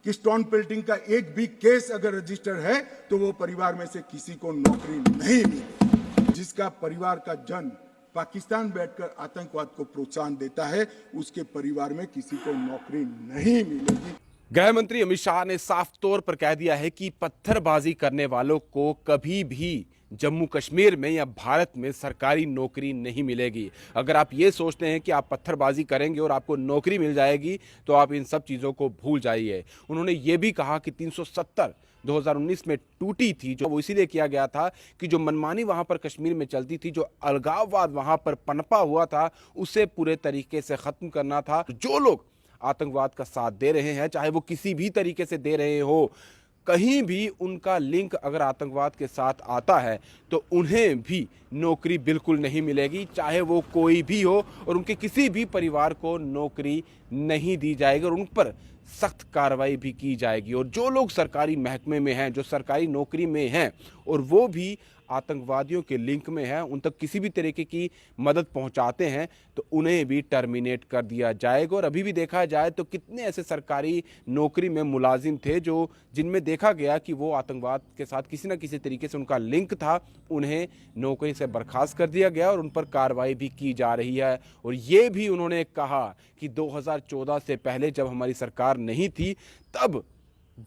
कि stone pelting का एक भी केस अगर रजिस्टर है तो वो परिवार में से किसी को नौकरी नहीं मिली। जिसका परिवार का जन पाकिस्तान बैठकर आतंकवाद को प्रोत्साहन देता है, उसके परिवार में किसी को नौकरी नहीं मिलेगी। गृह मंत्री अमित शाह ने साफ तौर पर कह दिया है कि पत्थरबाजी करने वालों को कभी भी जम्मू कश्मीर में या भारत में सरकारी नौकरी नहीं मिलेगी। अगर आप ये सोचते हैं कि आप पत्थरबाजी करेंगे और आपको नौकरी मिल जाएगी तो आप इन सब चीज़ों को भूल जाइए। उन्होंने ये भी कहा कि 370 2019 में टूटी थी, जो वो इसीलिए किया गया था कि जो मनमानी वहाँ पर कश्मीर में चलती थी, जो अलगाववाद वहाँ पर पनपा हुआ था, उसे पूरे तरीके से ख़त्म करना था। जो लोग आतंकवाद का साथ दे रहे हैं, चाहे वो किसी भी तरीके से दे रहे हो, कहीं भी उनका लिंक अगर आतंकवाद के साथ आता है तो उन्हें भी नौकरी बिल्कुल नहीं मिलेगी, चाहे वो कोई भी हो, और उनके किसी भी परिवार को नौकरी नहीं दी जाएगी और उन पर सख्त कार्रवाई भी की जाएगी। और जो लोग सरकारी महकमे में हैं, जो सरकारी नौकरी में हैं और वो भी आतंकवादियों के लिंक में हैं, उन तक किसी भी तरीके की मदद पहुंचाते हैं, तो उन्हें भी टर्मिनेट कर दिया जाएगा। और अभी भी देखा जाए तो कितने ऐसे सरकारी नौकरी में मुलाजिम थे जो जिनमें देखा गया कि वो आतंकवाद के साथ किसी न किसी तरीके से उनका लिंक था, उन्हें नौकरी से बर्खास्त कर दिया गया और उन पर कार्रवाई भी की जा रही है। और ये भी उन्होंने कहा कि 2014 से पहले जब हमारी सरकार नहीं थी, तब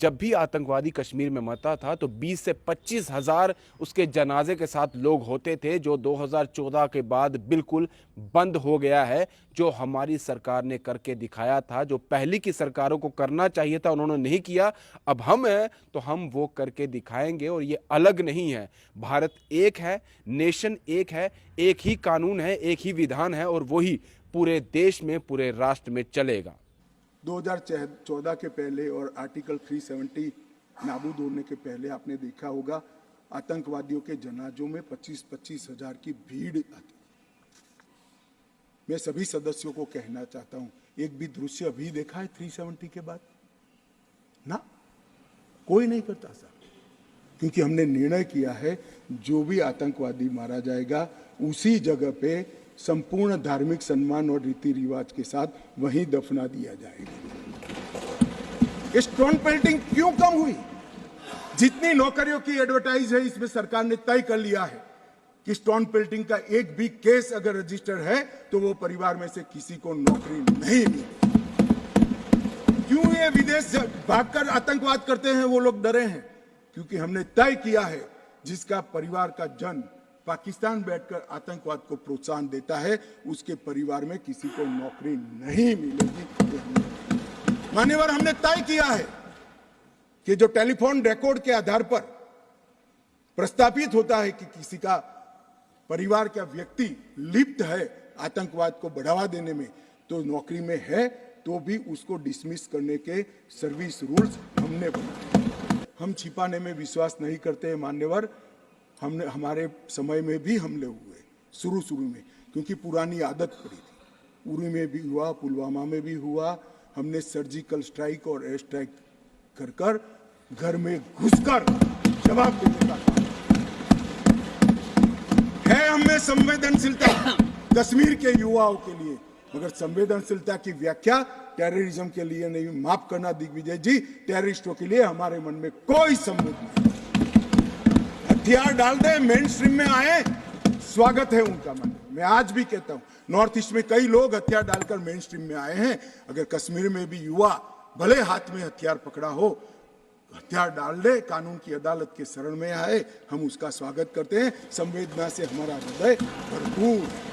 जब भी आतंकवादी कश्मीर में मरता था तो 20 से 25 हज़ार उसके जनाजे के साथ लोग होते थे, जो 2014 के बाद बिल्कुल बंद हो गया है। जो हमारी सरकार ने करके दिखाया था, जो पहले की सरकारों को करना चाहिए था, उन्होंने नहीं किया। अब हम हैं तो हम वो करके दिखाएंगे। और ये अलग नहीं है, भारत एक है, नेशन एक है, एक ही कानून है, एक ही विधान है और वही पूरे देश में, पूरे राष्ट्र में चलेगा। 2014 के पहले और आर्टिकल 370 नाबूद होने के पहले आपने देखा होगा, आतंकवादियों के जनाजों में 25-25 हजार की भीड़ आती। मैं सभी सदस्यों को कहना चाहता हूं, एक भी दृश्य अभी देखा है 370 के बाद? ना, कोई नहीं करता साहब, क्योंकि हमने निर्णय किया है जो भी आतंकवादी मारा जाएगा उसी जगह पे संपूर्ण धार्मिक सम्मान और रीति रिवाज के साथ वहीं दफना दिया जाएगा। ये स्टोन पेल्टिंग क्यों कम हुई? जितनी नौकरियों की एडवर्टाइज है, इसमें सरकार ने तय कर लिया है कि स्टोन पेल्टिंग का एक भी केस अगर रजिस्टर है तो वो परिवार में से किसी को नौकरी नहीं मिली। क्यों ये विदेश भागकर आतंकवाद करते हैं वो लोग डरे हैं? क्योंकि हमने तय किया है जिसका परिवार का जन पाकिस्तान बैठकर आतंकवाद को प्रोत्साहन देता है, उसके परिवार में किसी को नौकरी नहीं मिलेगी। मान्यवर, हमने तय किया है कि जो टेलीफोन रिकॉर्ड के आधार पर प्रस्तावित होता है कि किसी का परिवार का व्यक्ति लिप्त है आतंकवाद को बढ़ावा देने में, तो नौकरी में है तो भी उसको डिसमिस करने के सर्विस रूल्स हमने बनाए। हम छिपाने में विश्वास नहीं करते हैं मान्यवर। हमने हमारे समय में भी हमले हुए शुरू में, क्योंकि पुरानी आदत पड़ी थी। उरी में भी हुआ, पुलवामा में भी हुआ। हमने सर्जिकल स्ट्राइक और एयर स्ट्राइक कर घर में घुसकर जवाब देने का है। हमें संवेदनशीलता कश्मीर के युवाओं के लिए, मगर संवेदनशीलता की व्याख्या टेररिज्म के लिए नहीं। माफ करना दिग्विजय जी, टेररिस्टों के लिए हमारे मन में कोई संवेदना नहीं। हथियार डाल दे, मेन स्ट्रीम में आए, स्वागत है उनका। मन मैं आज भी कहता हूं, नॉर्थ ईस्ट में कई लोग हथियार डालकर मेन स्ट्रीम में आए हैं। अगर कश्मीर में भी युवा भले हाथ में हथियार पकड़ा हो, हथियार डाल दे, कानून की अदालत के शरण में आए, हम उसका स्वागत करते हैं। संवेदना से हमारा हृदय भरपूर है।